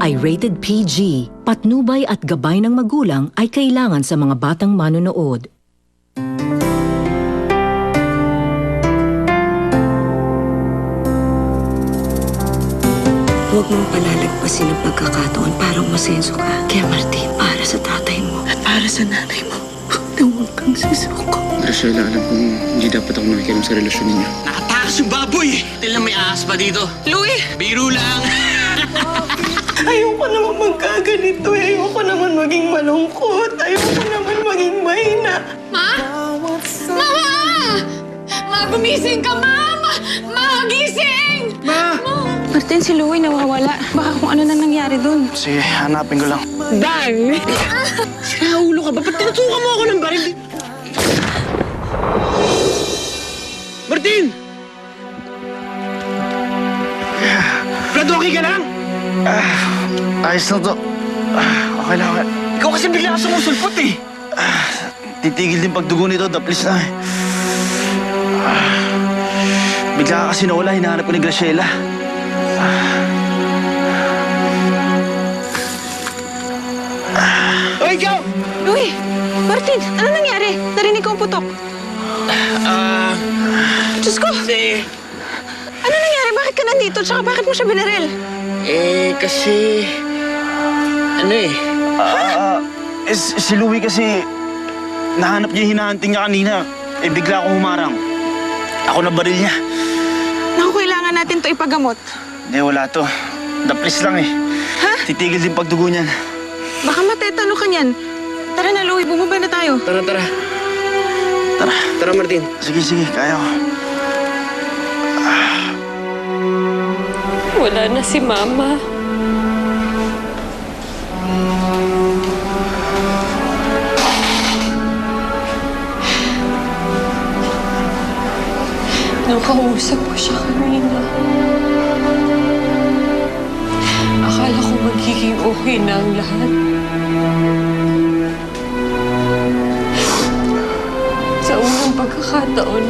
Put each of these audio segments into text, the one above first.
ay rated PG. Patnubay at gabay ng magulang ay kailangan sa mga batang manonood. Huwag mong palalagpasin ang pagkakataon para umasenso ka. Kaya Martin, para sa tatay mo at para sa nanay mo, huwag kang susuko. Graciela, alam kong hindi dapat ako nakikialam sa relasyon ninyo. Nakatakas yung baboy! Tila may ahas pa dito. Louie! Biro lang! Ayoko naman magkaganito. Ayoko naman maging malungkot. Ayoko naman maging mahina. Ma? Mama! Ma, gumising ka, Mama! Ma, gising! Ma! Martin, si Louie nawawala. Baka kung ano na nangyari dun. Sige, hanapin ko lang. Dang! Sira ulo ka ba? Ba't tinutukan mo ako ng baril? Martin! Brad, okay ka lang? Ayos na to. Okay lang. Ikaw kasi bigla ka sumusulpot eh. Titigil din pagdugo nito, please na. Bigla ka kasi nawala, hinahanap ko ni Graciela. O, ikaw! Louie! Martin, ano nangyari? Narinig ko ang putok. Diyos ko! Ano nangyari? Bakit ka nandito? Tsaka bakit mo siya binaril? Kasi... Ano eh? Si Louie kasi, nahanap niya yung hinahanting niya kanina. Bigla akong humarang. Ako na baril niya. Naku, kailangan natin to ipagamot. Hindi, wala to. Please lang eh. Ha? Titigil din pagdugo niyan. Baka matetano ka niyan. Tara na, Louie. Bumaba na tayo. Tara. Tara, Martin. Sige, kaya ko. Wala na si Mama. Nung kausap ko siya kanina, akala ko magiging okay na ang lahat. Sa unang pagkakataon,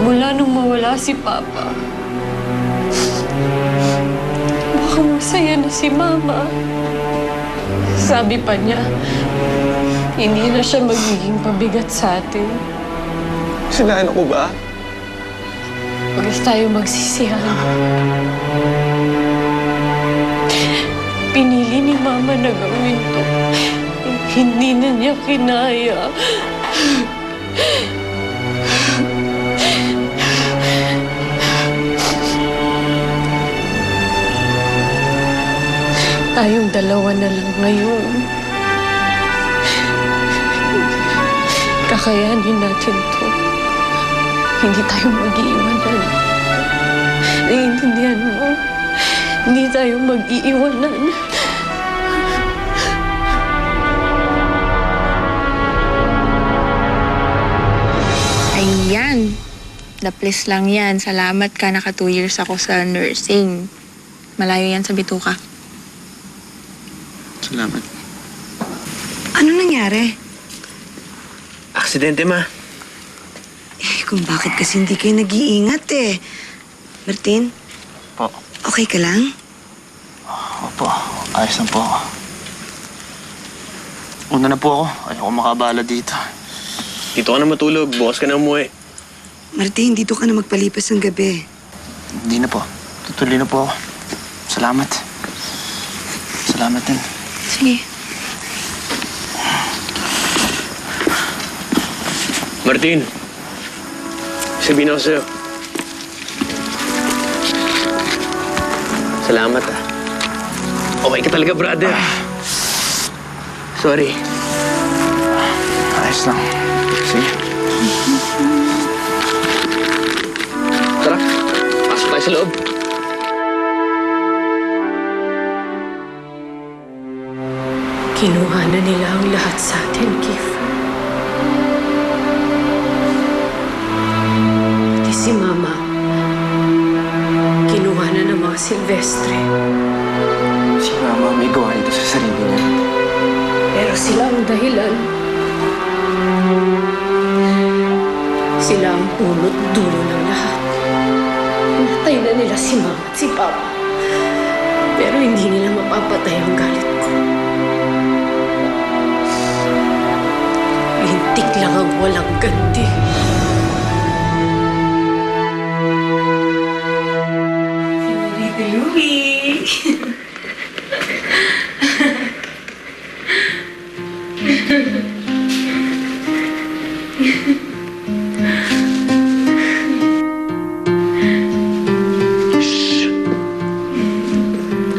mula nung mawala si Papa, mukhang masaya na si Mama. Sabi pa niya, hindi na siya magiging pabigat sa atin. Sinahan ako ba? Huwag tayo magsisihan. Pinili ni Mama na gawin to. Hindi na niya kinaya. Tayong dalawa na lang ngayon. Kakayanin natin to. Hindi tayo mag-iiwanan. Naiintindihan mo? Hindi tayo mag-iiwanan. Ayan. Daplis lang yan. Salamat ka. Naka 2 years ako sa nursing. Malayo yan sa bituka. Salamat. Ano nangyari? Aksidente, Ma. Kung bakit kasi hindi kayo nag-iingat eh. Martin, Po. okay ka lang? Opo, ayos lang po ako. Una na po ako. Ayoko makabala dito. Dito ka na matulog. Bukas ka na umuwi. Martin, dito ka na magpalipas ng gabi. Hindi na po. Tutuloy na po ako. Salamat. Salamat din. Sige. Martin, sabihin ako sa'yo. Salamat, ah. Okay ka talaga, brother. Sorry. Ayos lang. Sige. Tara, pasok tayo sa loob. Kinuha na nila ang lahat sa atin, Kif. Pati si Mama, kinuha na ng mga Silvestre. Si Mama may gawa nito sa sarili niya. Pero sila ang dahilan. Sila ang punot dulo ng lahat. Pinatay na nila si Mama at si Papa. Pero hindi nila mapapatay ang galit ko. Lintik lang ang walang ganti.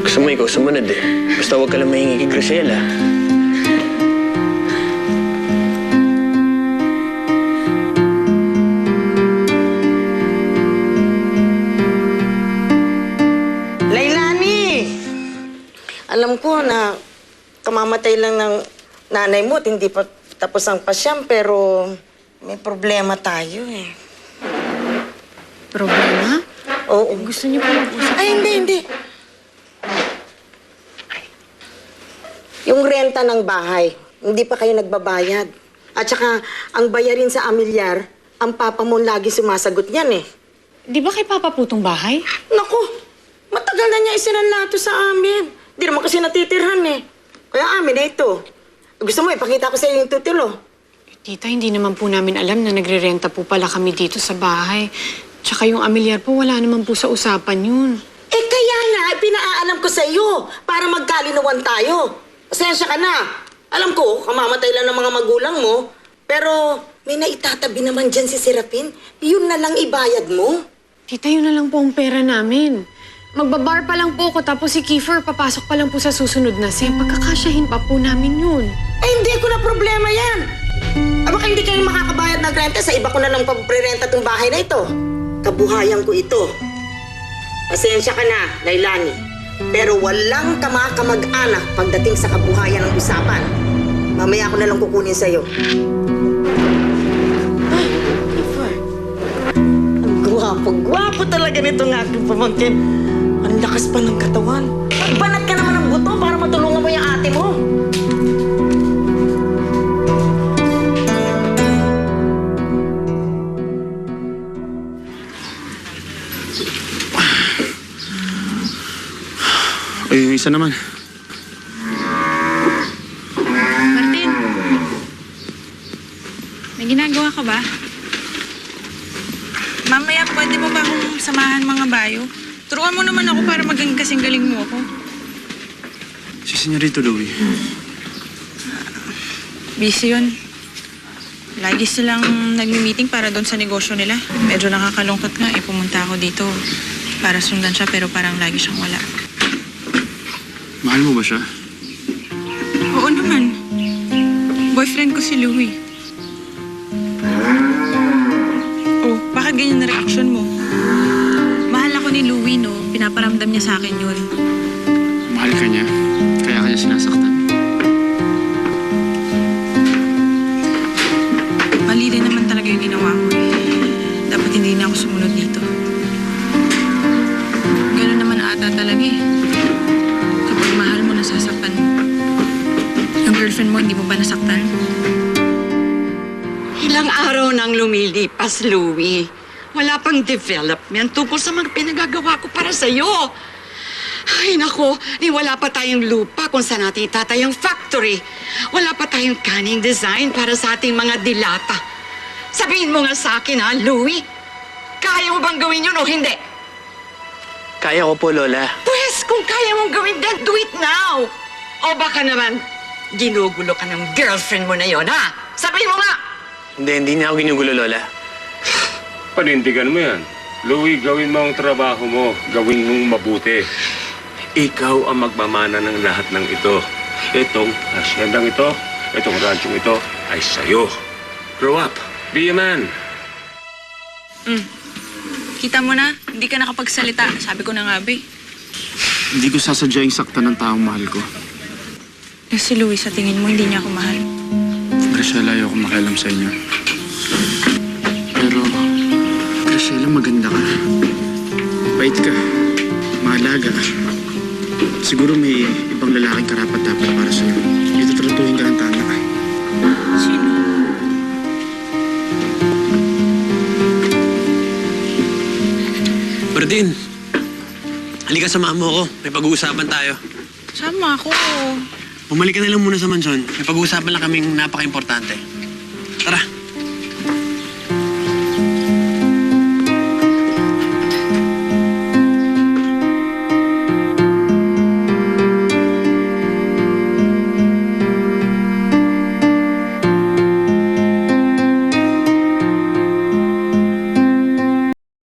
Gusto mo ikaw sumunod eh. Basta huwag ka lang mahingi kay Graciela. Lailani! Alam ko na kamamatay lang ng nanay mo at hindi pa tapos ang pasyam, pero may problema tayo eh. Problema? Oo. Gusto niyo pa mag-usap? Ay, hindi. Yung renta ng bahay, hindi pa kayo nagbabayad. At saka, ang bayarin sa amilyar, ang papa mo lagi sumasagot niyan eh. Di ba kay Papa Putong bahay? Naku, matagal na niya isinanlato sa amin. Hindi naman kasi natitirhan eh. Kaya amin na ito. Gusto mo, ipakita ko sa iyo yung tutilo. Tita, hindi naman po namin alam na nagre-renta po pala kami dito sa bahay. Tsaka yung amilyar po, wala naman po sa usapan yun. Eh kaya nga, pinaalam ko sa iyo para magkalinawan tayo. Pasensya ka na. Alam ko, kamamatay lang ng mga magulang mo. Pero may naitatabi naman dyan si Serapin. Yun na lang ibayad mo. Tita, yun na lang po ang pera namin. Magbabar pa lang po ako, tapos si Kiefer papasok pa lang po sa susunod na sem. Pagkakasyahin pa po namin yun. Eh hindi ko na problema yan. Baka hindi kayo makakabayad ng renta, sa iba ko na lang paprerenta tong bahay na ito. Kabuhayan ko ito. Pasensya ka na, Lailani. Pero walang kamag-anak pagdating sa kabuhayan ng usapan. Mamaya ko na lang kukunin sa'yo. Ay, Kiefer. Ang gwapo talaga nitong aking pamangkin. Ang lakas pa ng katawan. Magbanat ka naman ng buto para matulungan mo yung ate mo. Ay, yung isa naman. Martin, may ginagawa ka ba? Mamaya, pwede mo ba akong samahan mga bayo? Turuan mo naman ako para maging kasing galing mo ako. Si Senyorito Louie. Busy yun. Lagi silang nagmi-meeting para doon sa negosyo nila. Medyo nakakalungkot nga eh, pumunta ako dito para sundan siya pero parang lagi siyang wala. Mahal mo ba siya? Oo naman. Boyfriend ko si Louie. Oh, bakit ganyan na reaction mo? Mahal ako ni Louie, no? Pinaparamdam niya sa akin yun. Mahal ka niya. Kaya kanya sinasaktan. Mali din naman talaga yung ginawa ko eh. Dapat hindi na ako sumunod dito. Ganun naman ata talaga eh. Kapag mahal mo, nasasaktan mo. Yung girlfriend mo, hindi mo ba nasaktan? Ilang araw nang lumilipas, Louie. Wala pang development tungkol sa mga pinagagawa ko para sa'yo. Ay, nako, wala pa tayong lupa kung saan natin itatay ang factory. Wala pa tayong canning design para sa ating mga dilata. Sabihin mo nga sa akin, ha, Louie? Kaya mo bang gawin yun o hindi? Kaya ko po, Lola. Pues, kung kaya mong gawin, then do it now. O baka naman, ginugulo ka ng girlfriend mo na yon, ha? Sabihin mo nga! Hindi niya ako ginugulo, Lola. Panindigan mo yan. Louie, gawin mo ang trabaho mo. Gawin mong mabuti. Ikaw ang magmamana ng lahat ng ito. Itong hasyendang ito, itong ranchong ito, ay sa'yo. Grow up. Be a man. Kita mo na, hindi ka nakapagsalita. Sabi ko na nga, be. Hindi ko sasadyang saktan ng taong mahal ko. Eh, si Louie, sa tingin mo, hindi niya ako mahal. Graciela, ayoko makialam sa inyo. Pero, Graciela, maganda ka. Bait ka. Mahalaga. Siguro may ibang lalaking karapat-dapat para sa'yo. Dito tratuhin ka ng tama. Sino? Berdin, halika samahan mo ako. May pag-uusapan tayo. Sama ako. Bumalik ka na lang muna sa mansyon. May pag-uusapan lang kaming napaka-importante. Tara.